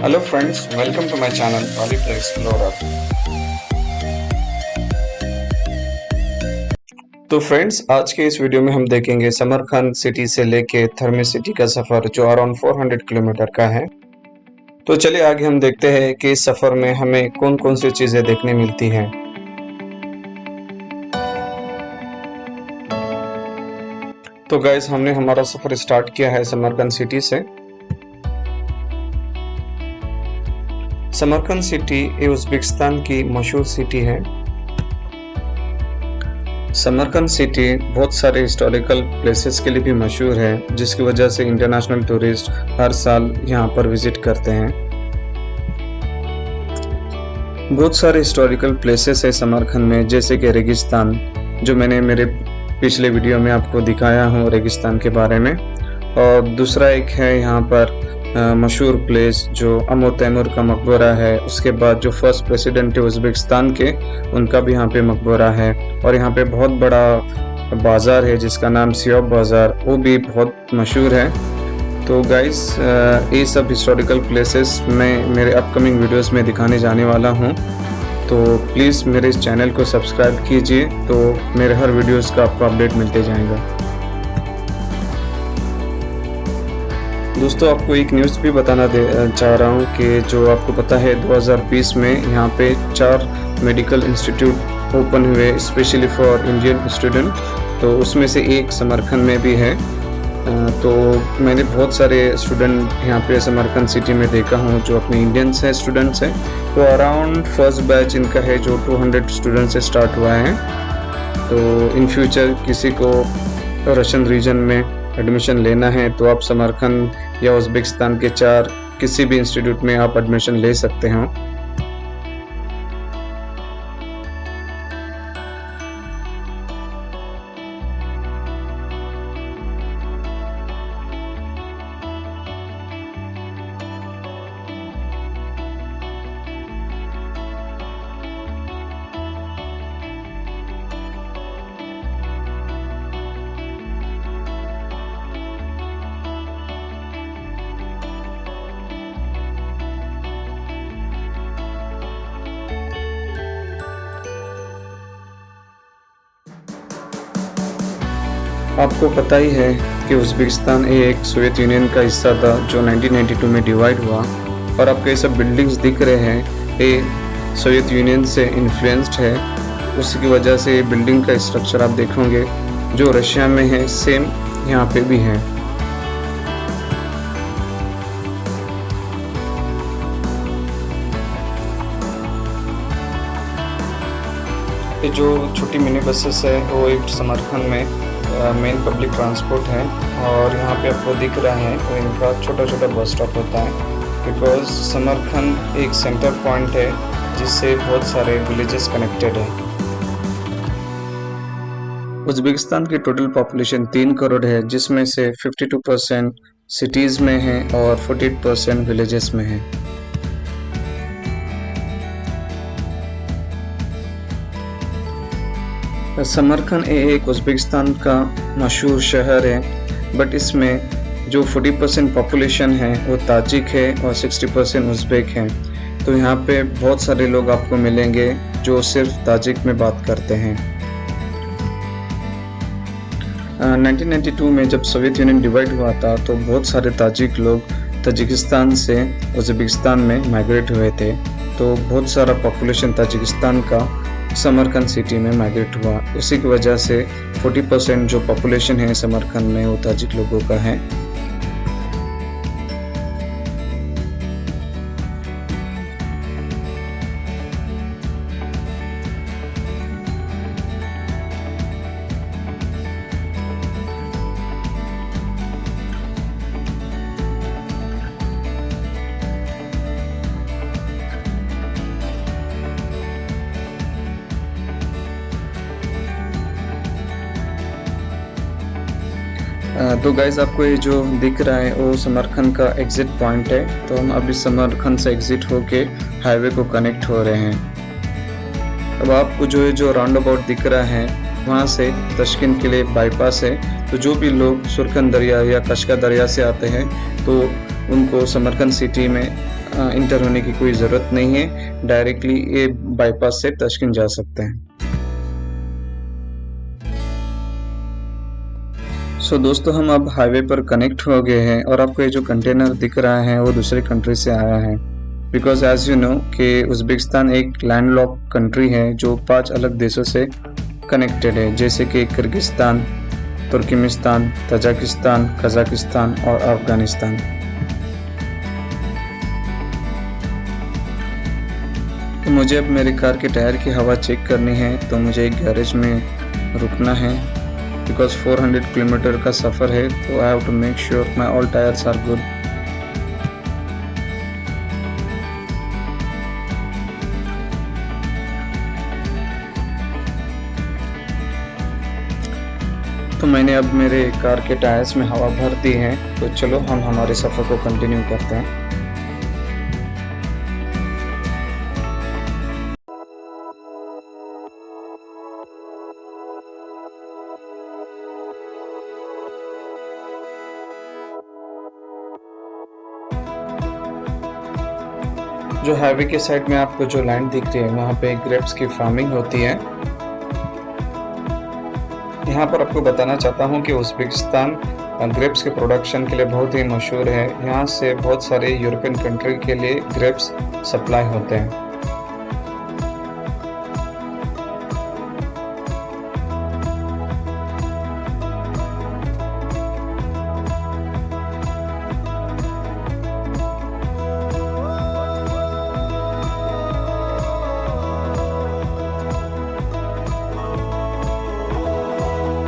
Hello friends, welcome to my channel Ollie Explorer। तो friends, आज के इस वीडियो में हम देखेंगे समरखंड सिटी से लेके थर्मी सिटी का सफ़र जो अराउंड 400 किलोमीटर का है। तो चलिए आगे हम देखते हैं कि इस सफ़र में हमें कौन कौन सी चीज़ें देखने मिलती हैं। तो गाइस, हमने हमारा सफ़र स्टार्ट किया है समरखंड सिटी से। समरखंड सिटी ये उज़्बेकिस्तान की मशहूर सिटी है। समरकंद सिटी बहुत सारे हिस्टोरिकल प्लेसेस के लिए भी मशहूर है, जिसकी वजह से इंटरनेशनल टूरिस्ट हर साल यहाँ पर विजिट करते हैं। बहुत सारे हिस्टोरिकल प्लेसेस है समरकंद में, जैसे कि रेगिस्तान, जो मैंने मेरे पिछले वीडियो में आपको दिखाया हूँ रेगिस्तान के बारे में। और दूसरा एक है यहाँ पर मशहूर प्लेस जो अमर तैमूर का मकबरा है। उसके बाद जो फर्स्ट प्रेसिडेंट है उज़्बेकिस्तान के, उनका भी यहाँ पे मकबरा है। और यहाँ पे बहुत बड़ा बाज़ार है जिसका नाम सियोब बाज़ार, वो भी बहुत मशहूर है। तो गाइस, ये सब हिस्टोरिकल प्लेसेस मैं मेरे अपकमिंग वीडियोस में दिखाने जाने वाला हूँ। तो प्लीज़ मेरे इस चैनल को सब्सक्राइब कीजिए, तो मेरे हर वीडियोस का आपको अपडेट मिलते जाएगा। दोस्तों, आपको एक न्यूज़ भी बताना चाह रहा हूँ कि जो आपको पता है 2020 में यहाँ पे 4 मेडिकल इंस्टीट्यूट ओपन हुए स्पेशली फॉर इंडियन स्टूडेंट। तो उसमें से एक समरखंड में भी है। तो मैंने बहुत सारे स्टूडेंट यहाँ पे समरखंद सिटी में देखा हूँ जो अपने इंडियंस हैं, स्टूडेंट्स हैं। तो अराउंड फर्स्ट बैच इनका है जो 200 स्टूडेंट से स्टार्ट हुआ है। तो इन फ्यूचर किसी को रशियन रीजन में एडमिशन लेना है तो आप समरखंद या उज़्बेकिस्तान के 4 किसी भी इंस्टीट्यूट में आप एडमिशन ले सकते हो। आपको पता ही है कि उज़्बेकिस्तान एक सोवियत यूनियन का हिस्सा था जो 1992 में डिवाइड हुआ। और आपको ये सब बिल्डिंग्स दिख रहे हैं, ये सोवियत यूनियन से इन्फ्लुएंस्ड है। उसी की वजह से ये बिल्डिंग का स्ट्रक्चर आप देखोगे जो रशिया में है, सेम यहाँ पे भी है। ये जो छोटी मिनी बसेस है वो एक समरखंड में मेन पब्लिक ट्रांसपोर्ट है। और यहाँ पे आपको दिख रहा है वो इनका छोटा छोटा बस स्टॉप होता है, बिकॉज समरखंड एक सेंटर पॉइंट है जिससे बहुत सारे विलेजेस कनेक्टेड हैं। उज़्बेकिस्तान की टोटल पॉपुलेशन 3 करोड़ है, जिसमें से 52% सिटीज़ में है और 48% विलेजेस में है। समरखंड एक उज़्बेकिस्तान का मशहूर शहर है, बट इसमें जो 40% पॉपुलेशन है वो ताजिक है और 60% उज़्बेक हैं। तो यहाँ पे बहुत सारे लोग आपको मिलेंगे जो सिर्फ ताजिक में बात करते हैं। 1992 में जब सोवियत यूनियन डिवाइड हुआ था तो बहुत सारे ताजिक लोग ताजिकिस्तान से उज़्बेकिस्तान में माइग्रेट हुए थे। तो बहुत सारा पॉपुलेशन ताजिकिस्तान का समरखंद सिटी में माइग्रेट हुआ। उसी की वजह से 40% जो पॉपुलेशन है समरखंद में वो ताजिक लोगों का है। तो गाइस, आपको ये जो दिख रहा है वो समरखंद का एग्जिट पॉइंट है। तो हम अभी समरखंद से एग्जिट होके हाईवे को कनेक्ट हो रहे हैं। अब आपको जो राउंड अबाउट दिख रहा है वहाँ से तशकिन के लिए बाईपास है। तो जो भी लोग सुरखन दरिया या कशका दरिया से आते हैं तो उनको समरकंद सिटी में इंटर होने की कोई ज़रूरत नहीं है, डायरेक्टली ये बाईपास से तशकिन जा सकते हैं। सो दोस्तों, हम अब हाईवे पर कनेक्ट हो गए हैं और आपको ये जो कंटेनर दिख रहा है वो दूसरे कंट्री से आया है। बिकॉज एज यू नो कि उज़्बेकिस्तान एक लैंडलॉक कंट्री है जो 5 अलग देशों से कनेक्टेड है, जैसे कि किर्गिस्तान, तुर्कमेनिस्तान, तजाकिस्तान, कजाकिस्तान और अफगानिस्तान। तो मुझे अब मेरी कार के टायर की हवा चेक करनी है, तो मुझे एक गैरेज में रुकना है। बिकॉज 400 किलोमीटर का सफ़र है, तो I have to make sure my all tyres are good. तो मैंने अब मेरे कार के टायर्स में हवा भर दी है, तो चलो हम हमारे सफ़र को कंटिन्यू करते हैं। जो हाईवे के साइड में आपको जो लैंड दिख रही है, वहाँ पे ग्रेप्स की फार्मिंग होती है। यहाँ पर आपको बताना चाहता हूँ कि उज़्बेकिस्तान ग्रेप्स के प्रोडक्शन के लिए बहुत ही मशहूर है। यहाँ से बहुत सारे यूरोपियन कंट्री के लिए ग्रेप्स सप्लाई होते हैं।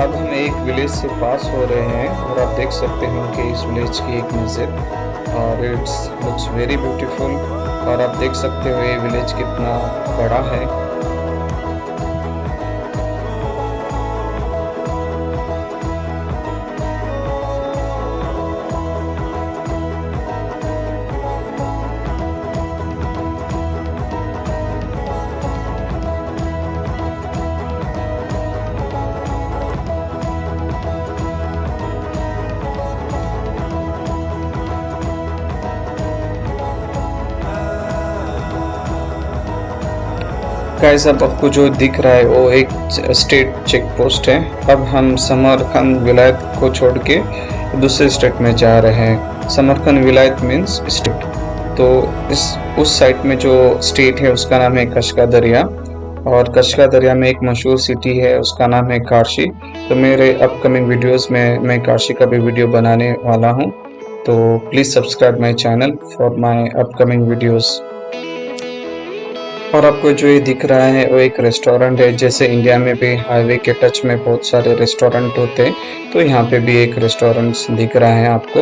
अब हम एक विलेज से पास हो रहे हैं और आप देख सकते हैं कि इस विलेज की एक मस्जिद, और इट्स लुक्स वेरी ब्यूटीफुल। और आप देख सकते हो ये विलेज कितना बड़ा है। गाइस, अब आपको जो दिख रहा है वो एक स्टेट चेक पोस्ट है। अब हम समरकंद विलायत को छोड़ के दूसरे स्टेट में जा रहे हैं। समरकंद विलायत मीन्स स्टेट। तो उस साइड में जो स्टेट है उसका नाम है कशका दरिया, और कशका दरिया में एक मशहूर सिटी है, उसका नाम है कारशी। तो मेरे अपकमिंग वीडियोस में मैं कारशी का भी वीडियो बनाने वाला हूँ, तो please subscribe my channel for my upcoming videos. और आपको जो ये दिख रहा है वो एक रेस्टोरेंट है। जैसे इंडिया में भी हाईवे के टच में बहुत सारे रेस्टोरेंट होते हैं, तो यहाँ पे भी एक रेस्टोरेंट दिख रहा है आपको।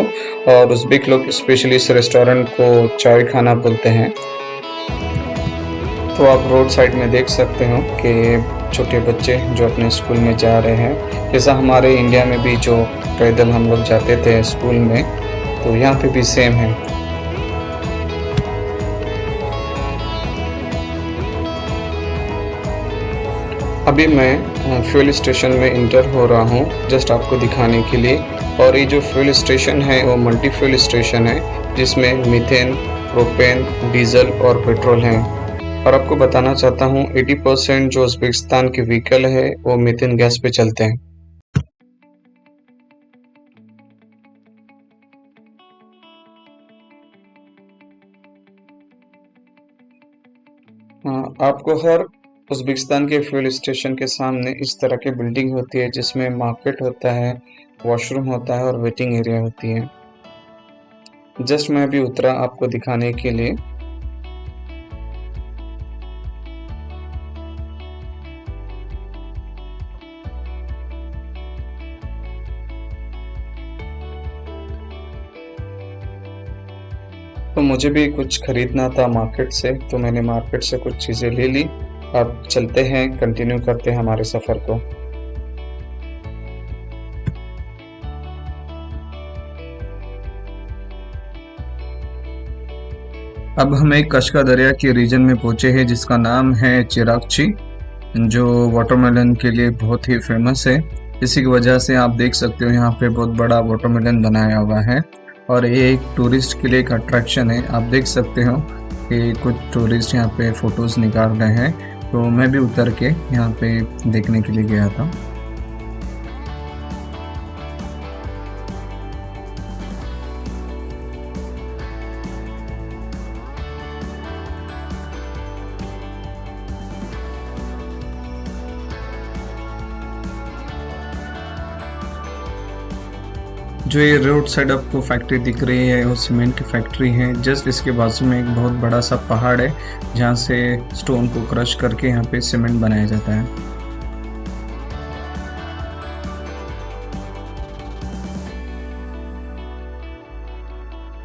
और उज़्बेक लोग स्पेशली इस रेस्टोरेंट को चाय खाना बोलते हैं। तो आप रोड साइड में देख सकते हो कि छोटे बच्चे जो अपने स्कूल में जा रहे हैं, जैसा हमारे इंडिया में भी जो पैदल हम लोग जाते थे स्कूल में, तो यहाँ पे भी सेम है। अभी मैं फ्यूल स्टेशन में इंटर हो रहा हूँ, जस्ट आपको दिखाने के लिए। और ये जो फ्यूल स्टेशन है वो मल्टी फ्यूल स्टेशन है, जिसमें मीथेन, प्रोपेन, डीजल और पेट्रोल हैं। और आपको बताना चाहता हूँ 80% जो उज़्बेकिस्तान के व्हीकल है वो मीथेन गैस पे चलते हैं। आपको हर उज़्बेकिस्तान के फ्यूल स्टेशन के सामने इस तरह की बिल्डिंग होती है, जिसमें मार्केट होता है, वॉशरूम होता है और वेटिंग एरिया होती है। जस्ट मैं अभी उतरा आपको दिखाने के लिए। तो मुझे भी कुछ खरीदना था मार्केट से, तो मैंने मार्केट से कुछ चीज़ें ले ली। अब चलते हैं, कंटिन्यू करते हैं हमारे सफ़र को। अब हम एक कशका दरिया के रीजन में पहुंचे हैं, जिसका नाम है चिरागची, जो वाटरमेलन के लिए बहुत ही फेमस है। इसी की वजह से आप देख सकते हो यहाँ पे बहुत बड़ा वाटरमेलन बनाया हुआ है। और ये एक टूरिस्ट के लिए एक अट्रैक्शन है। आप देख सकते हो कि कुछ टूरिस्ट यहाँ पे फ़ोटोज़ निकाल रहे हैं, तो मैं भी उतर के यहाँ पे देखने के लिए गया था। जो ये रोड साइड आपको फैक्ट्री दिख रही है वो सीमेंट की फैक्ट्री है। जस्ट इसके बाजू में एक बहुत बड़ा सा पहाड़ है जहाँ से स्टोन को क्रश करके यहाँ पे सीमेंट बनाया जाता है।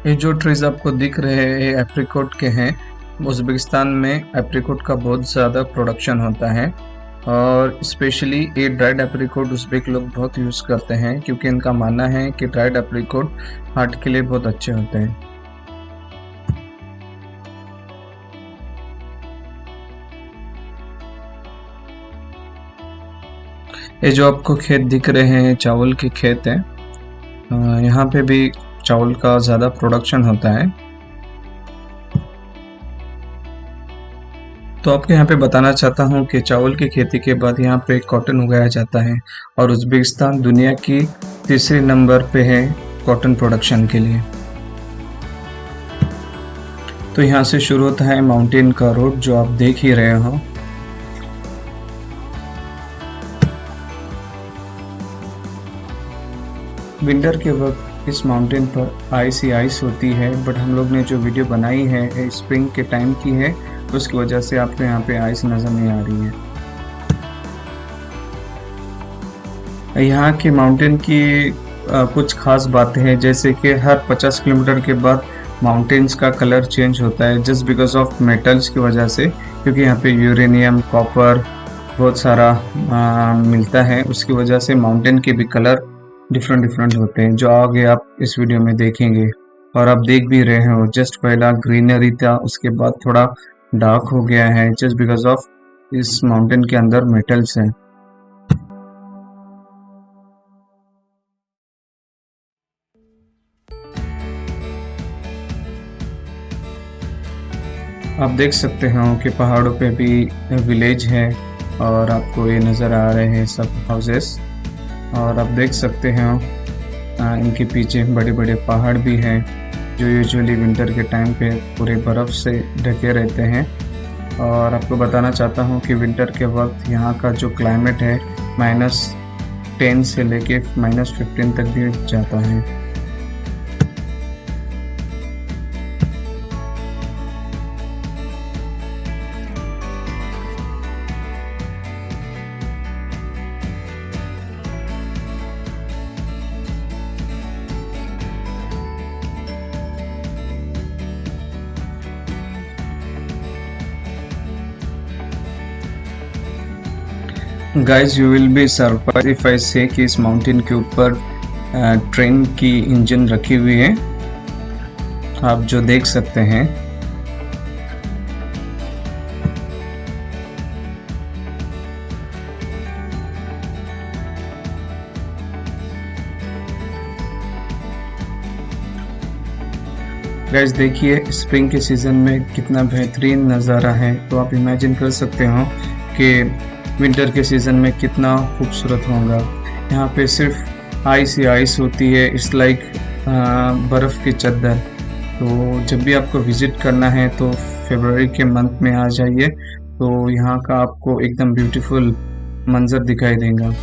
ये जो ट्रीज आपको दिख रहे हैं ये एप्रिकॉट के हैं। उज़्बेकिस्तान में एप्रिकॉट का बहुत ज़्यादा प्रोडक्शन होता है और स्पेशली ये ड्राइड एप्रिकॉट उज़्बेक लोग बहुत यूज़ करते हैं क्योंकि इनका मानना है कि ड्राइड एप्रिकॉट हार्ट के लिए बहुत अच्छे होते हैं। ये जो आपको खेत दिख रहे हैं चावल के खेत हैं। यहाँ पे भी चावल का ज़्यादा प्रोडक्शन होता है। तो आपको यहाँ पे बताना चाहता हूँ कि चावल की खेती के बाद यहाँ पे कॉटन उगाया जाता है और उज़्बेकिस्तान दुनिया की तीसरे नंबर पे है कॉटन प्रोडक्शन के लिए। तो यहाँ से शुरू होता है माउंटेन का रोड जो आप देख ही रहे हो। विंटर के वक्त इस माउंटेन पर आइस ही आइस होती है, बट हम लोग ने जो वीडियो बनाई है स्प्रिंग के टाइम की है, उसकी वजह से आपको यहाँ पे आइस नज़र नहीं आ रही है। यहाँ के माउंटेन की कुछ खास बातें हैं, जैसे कि हर 50 किलोमीटर के बाद माउंटेन्स का कलर चेंज होता है जस्ट बिकॉज ऑफ मेटल्स की वजह से, क्योंकि यहाँ पे यूरेनियम कॉपर बहुत सारा मिलता है। उसकी वजह से माउंटेन के भी कलर डिफरेंट होते हैं, जो आगे आप इस वीडियो में देखेंगे और आप देख भी रहे हो। जस्ट पहला ग्रीनरी था, उसके बाद थोड़ा डार्क हो गया है जस्ट बिकॉज ऑफ इस माउंटेन के अंदर मेटल्स हैं। आप देख सकते हो कि पहाड़ों पे भी विलेज है और आपको ये नज़र आ रहे हैं सब हाउसेस, और आप देख सकते हो इनके पीछे बड़े बड़े पहाड़ भी हैं जो यूजुअली विंटर के टाइम पे पूरे बर्फ़ से ढके रहते हैं। और आपको बताना चाहता हूँ कि विंटर के वक्त यहाँ का जो क्लाइमेट है -10 से लेके -15 तक भी जाता है। Guys you will be surprise if I से कि इस माउंटेन के ऊपर ट्रेन की इंजन रखी हुई है, आप जो देख सकते हैं। गाइज देखिए स्प्रिंग के सीज़न में कितना बेहतरीन नज़ारा है, तो आप इमेजिन कर सकते हो कि विंटर के सीज़न में कितना खूबसूरत होगा। यहाँ पे सिर्फ आइस ही आइस होती है, इट्स लाइक बर्फ़ की चद्दर। तो जब भी आपको विज़िट करना है तो फरवरी के मंथ में आ जाइए, तो यहाँ का आपको एकदम ब्यूटीफुल मंज़र दिखाई देगा।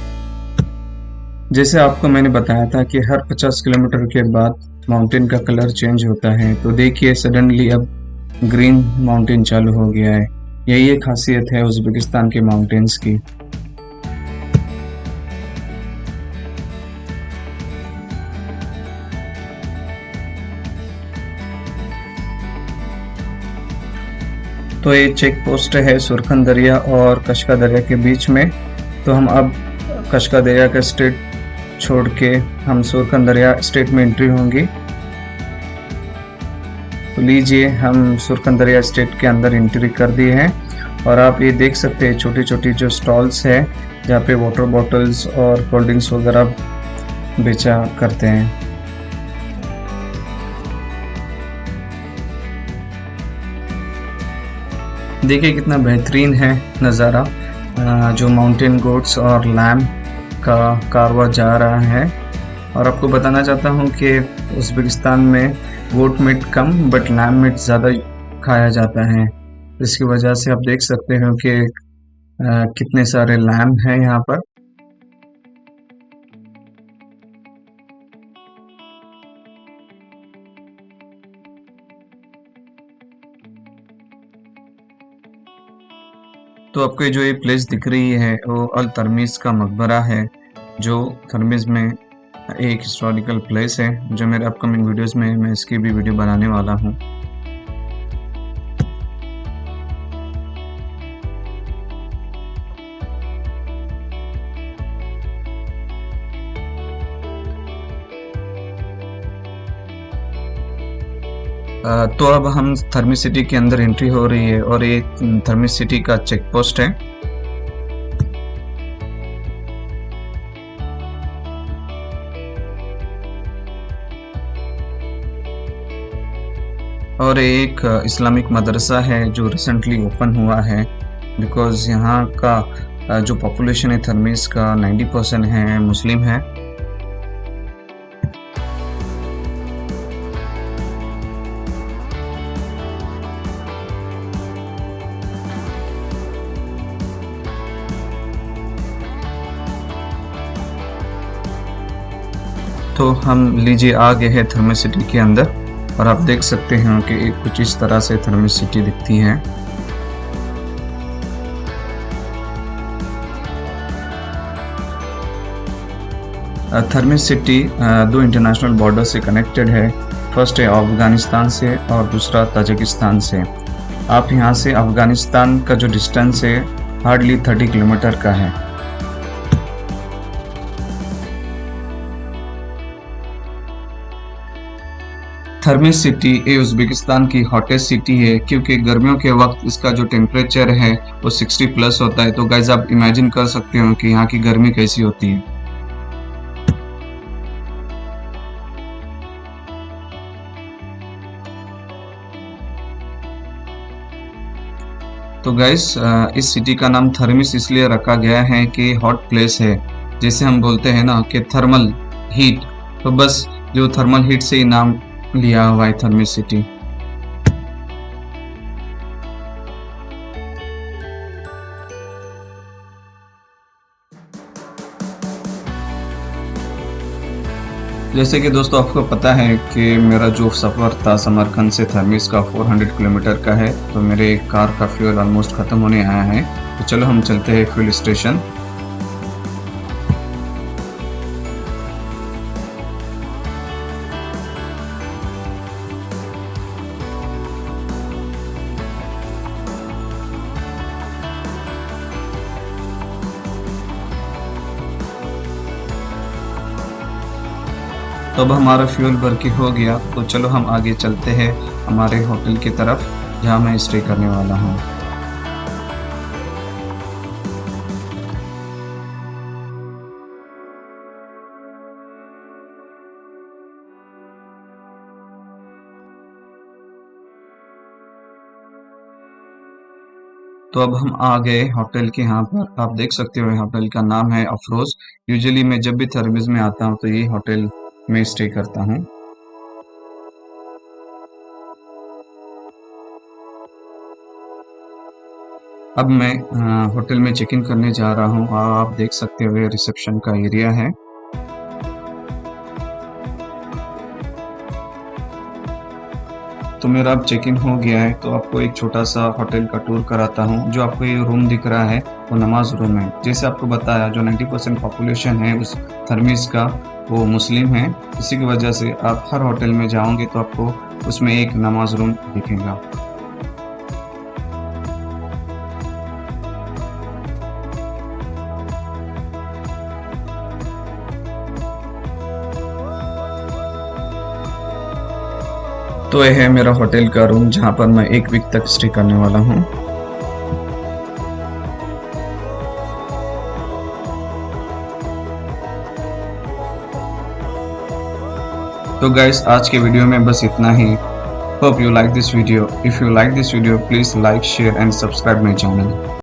जैसे आपको मैंने बताया था कि हर 50 किलोमीटर के बाद माउंटेन का कलर चेंज होता है, तो देखिए सडनली अब ग्रीन माउंटेन चालू हो गया है। यही एक खासियत है उज़्बेकिस्तान के माउंटेन्स की। तो ये चेक पोस्ट है सुरखन दरिया और कशका दरिया के बीच में। तो हम अब कशका दरिया का स्टेट छोड़ के हम सुरखन दरिया स्टेट में एंट्री होंगी। तो लीजिए हम सुरखन दरिया स्टेट के अंदर एंट्री कर दिए हैं और आप ये देख सकते हैं छोटी छोटी जो स्टॉल्स है जहाँ पे वाटर बॉटल्स और कोल्ड ड्रिंक्स वगैरह बेचा करते हैं। देखिए कितना बेहतरीन है नज़ारा, जो माउंटेन गोट्स और लैम का कारवां जा रहा है। और आपको बताना चाहता हूँ कि उज़्बेकिस्तान में गोट मीट कम बट लैम मीट ज़्यादा खाया जाता है। इसकी वजह से आप देख सकते हो कि कितने सारे लैम हैं यहाँ पर। तो आपको जो ये प्लेस दिख रही है वो अल तरमीज़ का मकबरा है, जो तरमीज़ में एक हिस्टोरिकल प्लेस है, जो मेरे अपकमिंग वीडियोस में मैं इसकी भी वीडियो बनाने वाला हूँ। तो अब हम थर्मिस सिटी के अंदर एंट्री हो रही है और ये थर्मिस सिटी का चेक पोस्ट है। और एक इस्लामिक मदरसा है जो रिसेंटली ओपन हुआ है, बिकॉज़ यहाँ का जो पॉपुलेशन है थर्मिस का 90% है मुस्लिम है। तो हम लीजिए आ गए हैं थर्मिस सिटी के अंदर और आप देख सकते हैं कि कुछ इस तरह से थर्मिस सिटी दिखती है। थर्मिस सिटी दो इंटरनेशनल बॉर्डर से कनेक्टेड है। फर्स्ट है अफगानिस्तान से और दूसरा ताजिकिस्तान से। आप यहाँ से अफगानिस्तान का जो डिस्टेंस है हार्डली 30 किलोमीटर का है। थर्मिस सिटी ये उज़्बेकिस्तान की हॉटेस्ट सिटी है, क्योंकि गर्मियों के वक्त इसका जो टेम्परेचर है वो 60 प्लस होता है। तो गाइस आप इमेजिन कर सकते हो कि यहाँ की गर्मी कैसी होती है। तो गाइस इस सिटी का नाम थर्मिस इसलिए रखा गया है कि हॉट प्लेस है, जैसे हम बोलते हैं ना कि थर्मल हीट, तो बस जो थर्मल हीट से ही नाम लिया हुआ है थर्मिस सिटी। जैसे कि दोस्तों आपको पता है कि मेरा जो सफ़र था समरकंद से थर्मिस का 400 किलोमीटर का है, तो मेरे कार का फ्यूल ऑलमोस्ट ख़त्म होने आया है। तो चलो हम चलते हैं फ्यूल स्टेशन। तो अब हमारा फ्यूल भर के हो गया, तो चलो हम आगे चलते हैं हमारे होटल की तरफ जहां मैं स्टे करने वाला हूं। तो अब हम आ गए होटल के यहाँ पर। आप देख सकते हो होटल का नाम है अफरोज। यूजुअली मैं जब भी थर्मिस में आता हूँ तो यही होटल में स्टे करता हूँ। अब मैं होटल में चेक इन करने जा रहा हूँ और आप देख सकते हो ये रिसेप्शन का एरिया है। तो मेरा अब चेक इन हो गया है, तो आपको एक छोटा सा होटल का टूर कराता हूँ। जो आपको ये रूम दिख रहा है वो नमाज रूम है। जैसे आपको बताया जो 90% पॉपुलेशन है उस थर्मिस का वो मुस्लिम है, इसी की वजह से आप हर होटल में जाओगे तो आपको उसमें एक नमाज रूम दिखेगा। तो यह है मेरा होटल का रूम जहां पर मैं 1 वीक तक स्टे करने वाला हूं। तो गाइस आज के वीडियो में बस इतना ही। Hope you like this video. If you like this video, please like, share and subscribe my channel.